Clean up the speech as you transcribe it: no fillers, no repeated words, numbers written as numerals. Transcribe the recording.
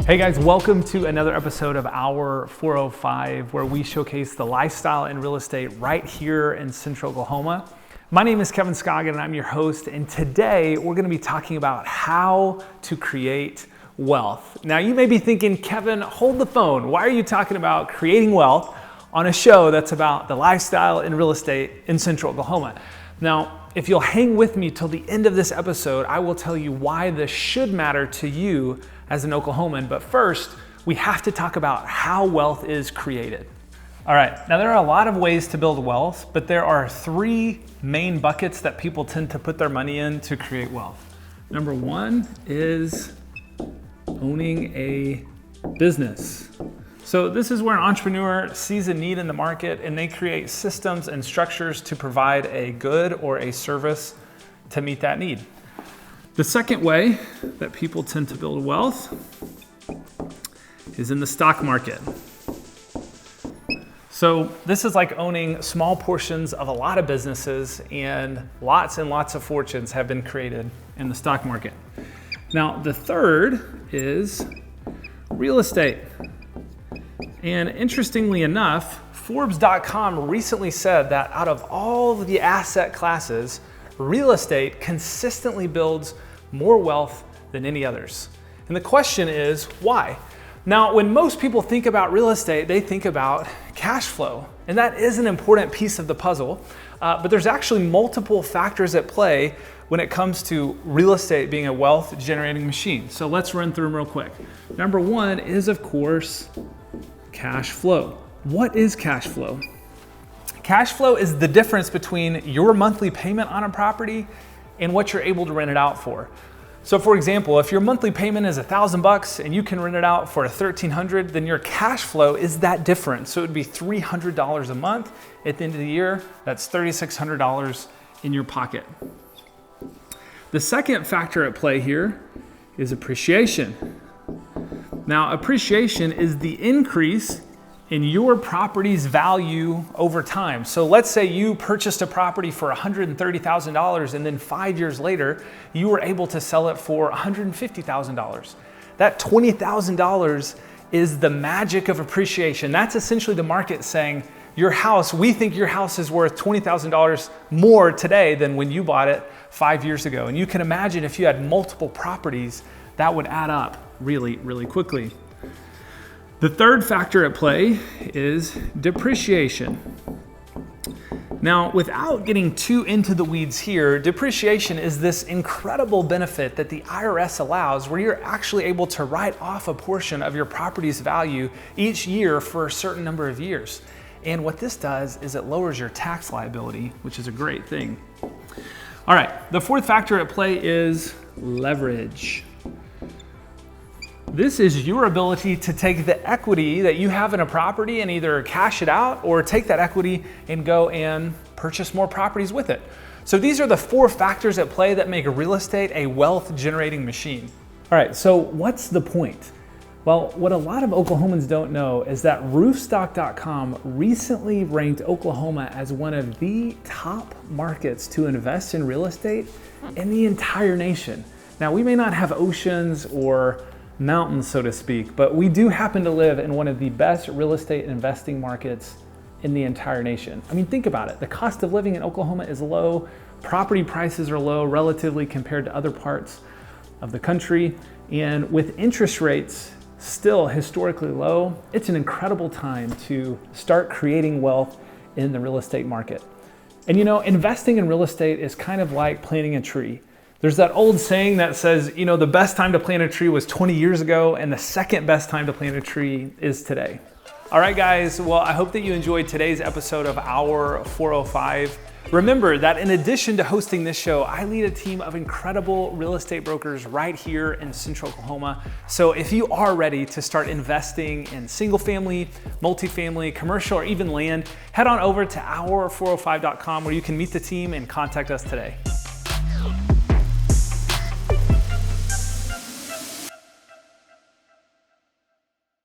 Hey guys, welcome to another episode of Our 405, where we showcase the lifestyle and real estate right here in Central Oklahoma. My name is Kevin Scoggin and I'm your host, and today we're gonna be talking about how to create wealth. Now you may be thinking, Kevin, hold the phone. Why are you talking about creating wealth on a show that's about the lifestyle and real estate in Central Oklahoma? Now, if you'll hang with me till the end of this episode, I will tell you why this should matter to you as an Oklahoman. But first, we have to talk about how wealth is created. All right, now there are a lot of ways to build wealth, but there are three main buckets that people tend to put their money in to create wealth. Number one is owning a business. So this is where an entrepreneur sees a need in the market and they create systems and structures to provide a good or a service to meet that need. The second way that people tend to build wealth is in the stock market. So this is like owning small portions of a lot of businesses, and lots of fortunes have been created in the stock market. Now, the third is real estate. And interestingly enough, Forbes.com recently said that out of all of the asset classes, real estate consistently builds more wealth than any others. And the question is, why? Now, when most people think about real estate, they think about cash flow. And that is an important piece of the puzzle. But there's actually multiple factors at play when it comes to real estate being a wealth generating machine. So let's run through them real quick. Number one is, of course, cash flow. What is cash flow? Cash flow is the difference between your monthly payment on a property and what you're able to rent it out for. So for example, if your monthly payment is $1,000 and you can rent it out for $1,300, then your cash flow is that difference. So it would be $300 a month. At the end of the year, that's $3,600 in your pocket. The second factor at play here is appreciation. Now, appreciation is the increase in your property's value over time. So let's say you purchased a property for $130,000 and then 5 years later, you were able to sell it for $150,000. That $20,000 is the magic of appreciation. That's essentially the market saying, your house, we think your house is worth $20,000 more today than when you bought it 5 years ago. And you can imagine if you had multiple properties, that would add up really quickly. The third factor at play is depreciation. Now, without getting too into the weeds here, depreciation is this incredible benefit that the IRS allows where you're actually able to write off a portion of your property's value each year for a certain number of years. And what this does is it lowers your tax liability, which is a great thing. All right, the fourth factor at play is leverage. This is your ability to take the equity that you have in a property and either cash it out or take that equity and go and purchase more properties with it. So these are the four factors at play that make real estate a wealth generating machine. All right, so what's the point? Well, what a lot of Oklahomans don't know is that roofstock.com recently ranked Oklahoma as one of the top markets to invest in real estate in the entire nation. Now, we may not have oceans or mountains, so to speak, but we do happen to live in one of the best real estate investing markets in the entire nation. I mean, think about it. The cost of living in Oklahoma is low. Property prices are low relatively compared to other parts of the country. And with interest rates still historically low, it's an incredible time to start creating wealth in the real estate market. And you know, investing in real estate is kind of like planting a tree. There's that old saying that says, you know, the best time to plant a tree was 20 years ago, and the second best time to plant a tree is today. All right, guys. Well, I hope that you enjoyed today's episode of Our 405. Remember that in addition to hosting this show, I lead a team of incredible real estate brokers right here in Central Oklahoma. So if you are ready to start investing in single family, multifamily, commercial, or even land, head on over to our405.com where you can meet the team and contact us today.